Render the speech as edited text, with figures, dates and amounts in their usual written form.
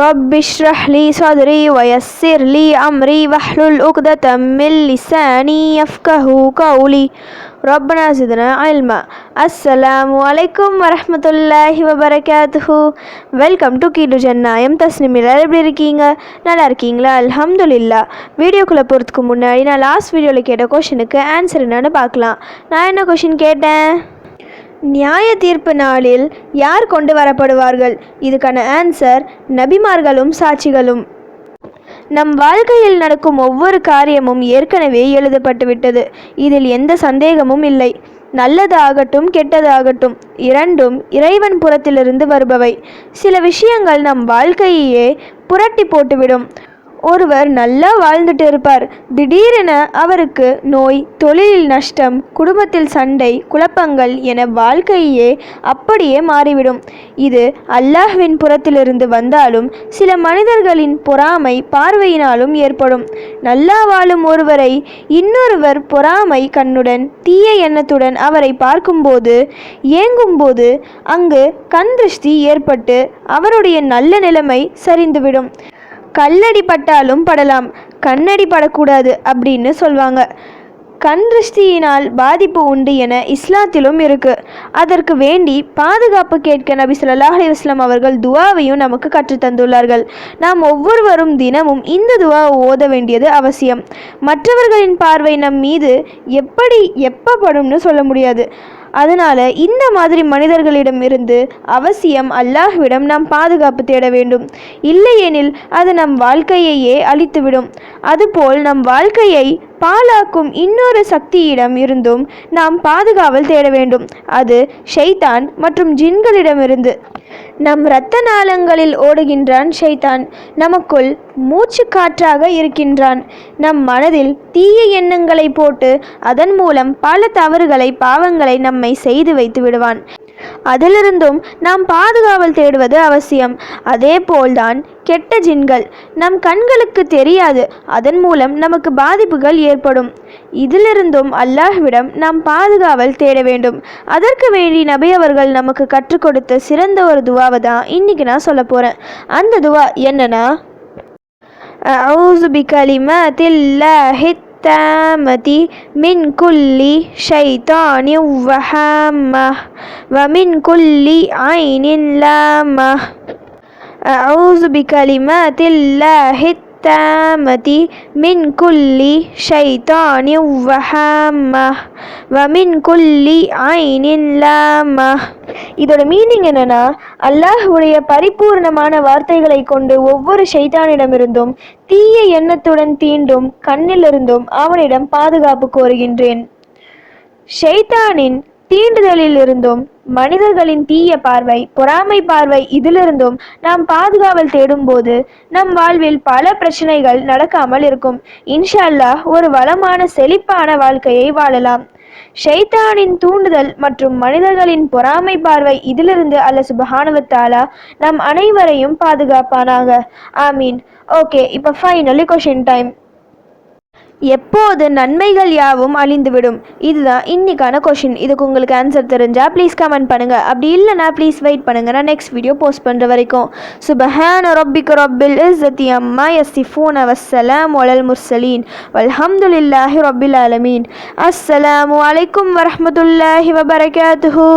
رب اشرح لي صدري ويسر لي أمري واحلل عقدة من لساني يفقهوا قولي ربنا زدنا علما. அஸ்ஸலாமு அலைக்கும் வரஹ்மத்துல்லாஹி வபரகாத்துஹு. வெல்கம் டு கீடு ஜன்னா. தஸ்னிம் எல்லாரும் எப்படி இருக்கீங்க? நல்லா இருக்கீங்களா? அல்ஹம்துலில்லாஹ். வீடியோக்குள்ளே போகிறதுக்கு முன்னாடி நான் லாஸ்ட் வீடியோவில் கேட்ட கொஷனுக்கு ஆன்சர் என்னன்னு பார்க்கலாம். நான் என்ன கொஷின் கேட்டேன்? நியாய தீர்ப்பு நாளில் யார் கொண்டு வரப்படுவார்கள்? இதுக்கான ஆன்சர் நபிமார்களும் சாட்சிகளும். நம் வாழ்க்கையில் நடக்கும் ஒவ்வொரு காரியமும் ஏற்கனவே எழுதப்பட்டுவிட்டது. இதில் எந்த சந்தேகமும் இல்லை. நல்லதாகட்டும் கெட்டதாகட்டும் இரண்டும் இறைவன் புறத்திலிருந்து வருபவை. சில விஷயங்கள் நம் வாழ்க்கையே புரட்டி போட்டுவிடும். ஒருவர் நல்லா வாழ்ந்துட்டு இருப்பார். திடீரென அவருக்கு நோய், தொழிலில் நஷ்டம், குடும்பத்தில் சண்டை, குழப்பங்கள் என வாழ்க்கையே அப்படியே மாறிவிடும். இது அல்லாஹ்வின் புறத்திலிருந்து வந்தாலும் சில மனிதர்களின் பொறாமை பார்வையினாலும் ஏற்படும். நல்லா வாழும் ஒருவரை இன்னொருவர் பொறாமை கண்ணுடன் தீய எண்ணத்துடன் அவரை பார்க்கும்போது ஏங்கும்போது அங்கு கண் திருஷ்டி ஏற்பட்டு அவருடைய நல்ல நிலைமை சரிந்துவிடும். கல்லடி பட்டாலும் படலாம், கண்ணடி படக்கூடாது அப்படின்னு சொல்வாங்க. கண் திருஷ்டியினால் பாதிப்பு உண்டு என இஸ்லாத்திலும் இருக்கு. அதற்கு வேண்டி பாதுகாப்பு கேட்க நபி ஸல்லல்லாஹு அலைஹி வஸல்லம் அவர்கள் துவாவையும் நமக்கு கற்றுத்தந்துள்ளார்கள். நாம் ஒவ்வொருவரும் தினமும் இந்த துவாவை ஓத வேண்டியது அவசியம். மற்றவர்களின் பார்வை நம் மீது எப்ப படும்னு சொல்ல முடியாது. அதனால் இந்த மாதிரி மனிதர்களிடமிருந்து அவசியம் அல்லாஹ்விடம் நாம் பாதுகாப்பு தேட வேண்டும். இல்லையெனில் அது நம் வாழ்க்கையையே அழித்துவிடும். அதுபோல் நம் வாழ்க்கையை பாழாக்கும் இன்னொரு சக்தியிடம் இருந்தும் நாம் பாதுகாவல் தேட வேண்டும். அது ஷைத்தான் மற்றும் ஜின்களிடமிருந்து. நம் இரத்த நாளங்களில் ஓடுகின்றான் ஷைத்தான். நமக்குள் மூச்சு காற்றாக இருக்கின்றான். நம் மனதில் தீய எண்ணங்களை போட்டு அதன் மூலம் பல தவறுகளை பாவங்களை நம்மை செய்து வைத்து விடுவான். அதிலிருந்தும் நாம் பாதுகாவல் தேடுவது அவசியம். அதே போல்தான் கெட்ட ஜின்கள். நம் கண்களுக்கு தெரியாது, அதன் மூலம் நமக்கு பாதிப்புகள் ஏற்படும். இதிலிருந்தும் அல்லாஹ்விடம் நாம் பாதுகாவல் தேட வேண்டும். அதற்கு வேண்டி நபி அவர்கள் நமக்கு கற்றுக் கொடுத்த சிறந்த ஒரு துவாவை தான் இன்னைக்கு நான் சொல்ல போகிறேன். அந்த துவா என்னன்னா, அஊஸு பிகலிமாத்தில்லாஹி التامة من كل شيطان وهامة ومن كل عين لامة. أعوذ بكلمات الله التامة من كل شيطان وهامة ومن كل عين لامة. இதோட மீனிங் என்னன்னா, அல்லாஹ்வுடைய பரிபூர்ணமான வார்த்தைகளை கொண்டு ஒவ்வொரு ஷைத்தானிடமிருந்தும் தீய எண்ணத்துடன் தீண்டும் கண்ணிலிருந்தும் அவனிடம் பாதுகாப்பு கோருகின்றேன். ஷைத்தானின் தீண்டுதலிலிருந்தும் மனிதர்களின் தீய பார்வை, பொறாமை பார்வை இதிலிருந்தும் நாம் பாதுகாவல் தேடும் போது நம் வாழ்வில் பல பிரச்சனைகள் நடக்காமல் இருக்கும். இன்ஷா அல்லாஹ் ஒரு வளமான செழிப்பான வாழ்க்கையை வாழலாம். ஷைத்தானின் தூண்டுதல் மற்றும் மனிதர்களின் பொறாமை பார்வை இதிலிருந்து அல்லாஹ் சுப்ஹானஹு வ தஆலா நம் அனைவரையும் பாதுகாப்பானாக. ஆமீன். ஓகே, இப்போ ஃபைனலி கொஷின் டைம். எப்போது நன்மைகள் யாவும் அழிந்துவிடும்? இதுதான் இன்னைக்கான கொஷின். இதுக்கு உங்களுக்கு ஆன்சர் தெரிஞ்சால் ப்ளீஸ் கமெண்ட் பண்ணுங்கள். அப்படி இல்லைனா ப்ளீஸ் வெயிட் பண்ணுங்கள், நான் நெக்ஸ்ட் வீடியோ போஸ்ட் பண்ணுற வரைக்கும். சுப்ஹான ரப்பிக ரப்பில் இஸ்ஸத்தி அம்மா யசிஃபூன வஸ்ஸலாமு அலல் முர்சலீன் வல்ஹம்துலில்லாஹி ரப்பில் ஆலமீன். அஸ்ஸலாமு அலைக்கும் வரஹ்மத்துல்லாஹி வபரகாத்துஹு.